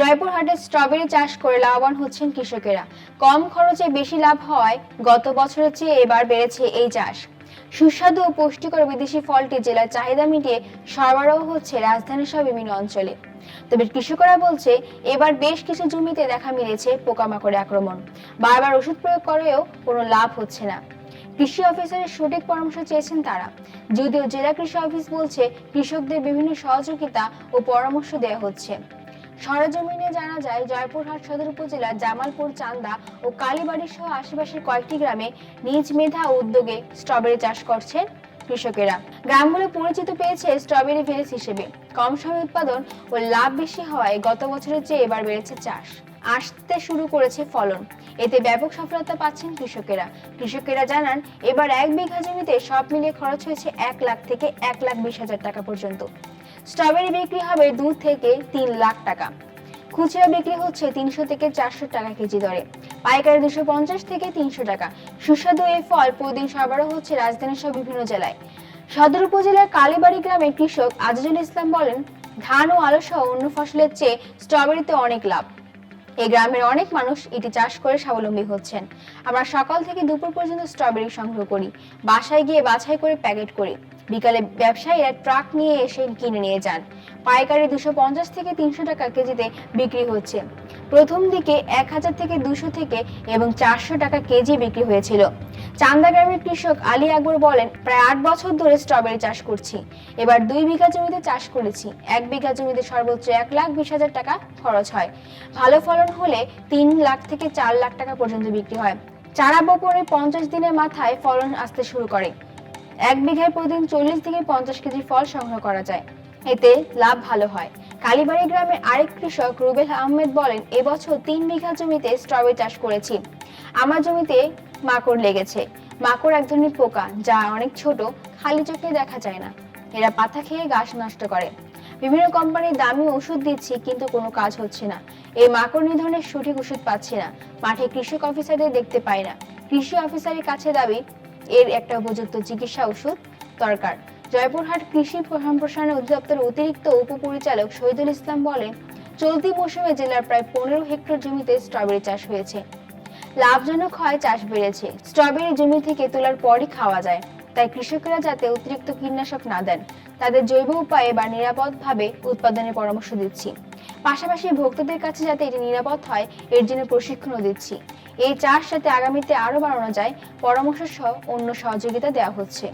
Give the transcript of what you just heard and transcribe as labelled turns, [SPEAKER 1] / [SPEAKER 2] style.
[SPEAKER 1] জয়পুরহাটে strawberry চাষ করে লাভবান হচ্ছেন কৃষকেরা। কম খরচে বেশি লাভ হওয়ায় গত বছরের চেয়ে এবার বেড়েছে এই চাষ। সুস্বাদু ও পুষ্টিকর বিদেশি ফলটি জেলার চাহিদা মিটিয়ে সরবরাহ হচ্ছে রাজধানীর সহ বিভিন্ন অঞ্চলে। তবে কৃষকরা বলছে এবার বেশ কিছু জমিতে দেখা মিলেছে পোকামাকড়ের আক্রমণ। বারবার ওষুধ প্রয়োগ করেও কোনো লাভ হচ্ছে না। কৃষি অফিসারের সঠিক পরামর্শ চেয়েছেন তারা। যদিও জেলা কৃষি অফিস বলছে কৃষকদের বিভিন্ন সহযোগিতা ও পরামর্শ দেওয়া হচ্ছে। সরেজমিনে জানা যায়, জয়পুরহাট সদর উপজেলার জামালপুর, চান্দা ও কালীবাড়ি সহ আশেপাশের কয়েকটি গ্রামে নিজ মেধা ও উদ্যোগে স্ট্রবেরি চাষ করছেন কৃষকেরা। গ্রামগুলো পরিচিত পেয়েছে স্ট্রবেরি ভিলেজ হিসেবে। কম সময় উৎপাদন ও লাভ বেশি হওয়ায় গত বছরের চেয়ে এবার বেড়েছে চাষ, আসতে শুরু করেছে ফলন। এতে ব্যাপক সফলতা পাচ্ছেন কৃষকেরা জানান, এবার 1 বিঘা জমিতে সব মিলিয়ে খরচ হয়েছে 1 লাখ থেকে 1,20,000 টাকা পর্যন্ত। স্ট্রবেরি বিক্রি হবে 2 থেকে 3 লাখ টাকা। খুচরা বিক্রি হচ্ছে 300 থেকে 400 টাকা কেজি দরে, পাইকারি 250 থেকে 300 টাকা। সুস্বাদু এই ফল প্রতিদিন সরবরাহ হচ্ছে রাজধানীর সহ বিভিন্ন জেলায়। সদর উপজেলার কালীবাড়ি গ্রামের কৃষক আজিজুল ইসলাম বলেন, ধান ও আলু সহ অন্য ফসলের চেয়ে স্ট্রবেরিতে অনেক লাভ। এই গ্রামের অনেক মানুষ এটি চাষ করে স্বাবলম্বী হচ্ছেন। আমরা সকাল থেকে দুপুর পর্যন্ত স্ট্রবেরি সংগ্রহ করি, বাসায় গিয়ে বাছাই করে প্যাকেট করি। বিকালে ব্যবসায়ীরা ট্রাক নিয়ে এসে কিনে নিয়ে যান। পাইকারি 250 থেকে 300 টাকা কেজিতে বিক্রি হচ্ছে। প্রথম দিকে 1000 থেকে 200 থেকে এবং 400 টাকা কেজি বিক্রি হয়েছিল। চান্দা গ্রামের কৃষক আলী আকবর বলেন, প্রায় 8 বছর ধরে স্ট্রবেরি চাষ করছি। এবার 2 বিঘা জমিতে চাষ করেছি। 1 বিঘা জমিতে সর্বোচ্চ 1,20,000 টাকা খরচ হয়। ভালো ফলন হলে 3 লাখ থেকে 4 লাখ টাকা পর্যন্ত বিক্রি হয়। চারা বপনের 50 দিনের মাথায় ফলন আসতে শুরু করে। 1 বিঘায় প্রতিদিন 40 থেকে 50 কেজি ফল সংগ্রহ করা যায়। এতে লাভ ভালো হয়। কালীবাড়ি গ্রামের আরেক কৃষক রুবেল আহমেদ বলেন, এবছর 3 বিঘা জমিতে স্ট্রবেরি চাষ করেছি। আমার জমিতে মাকড় লেগেছে। মাকড় এক ধরনের পোকা যা অনেক ছোট, খালি চোখে দেখা যায় না। এরা পাতা খেয়ে গাছ নষ্ট করে। বিভিন্ন কোম্পানির দামি ওষুধ দিচ্ছি, কিন্তু কোনো কাজ হচ্ছে না। এই মাকড় নিধনের সঠিক ওষুধ পাচ্ছি না। মাঠে কৃষক অফিসারদের দেখতে পাই না। কৃষি অফিসারের কাছে দাবি এর একটা উপযুক্ত চিকিৎসা ওষুধ দরকার। জয়পুরহাট কৃষি সম্প্রসারণ অধিদপ্তরের অতিরিক্ত উপপরিচালক শহীদুল ইসলাম বলেন, চলতি মৌসুমে জেলার প্রায় 15 হেক্টর জমিতে স্ট্রবেরি চাষ হয়েছে। লাভজনক হয়, চাষ বেড়েছে। স্ট্রবেরি জমি থেকে তোলার পরই খাওয়া যায়। তাই কৃষকেরা যাতে অতিরিক্ত কীটনাশক না দেন, তাদের জৈব উপায়ে বা নিরাপদভাবে উৎপাদনের পরামর্শ দিচ্ছি। পাশাপাশি ভোক্তাদের কাছে যাতে এটি নিরাপদ হয়, এর জন্য প্রশিক্ষণও দিচ্ছি। এই চাষ যাতে আগামীতে আরো বাড়ানো যায়, পরামর্শ সহ অন্য সহযোগিতা দেওয়া হচ্ছে।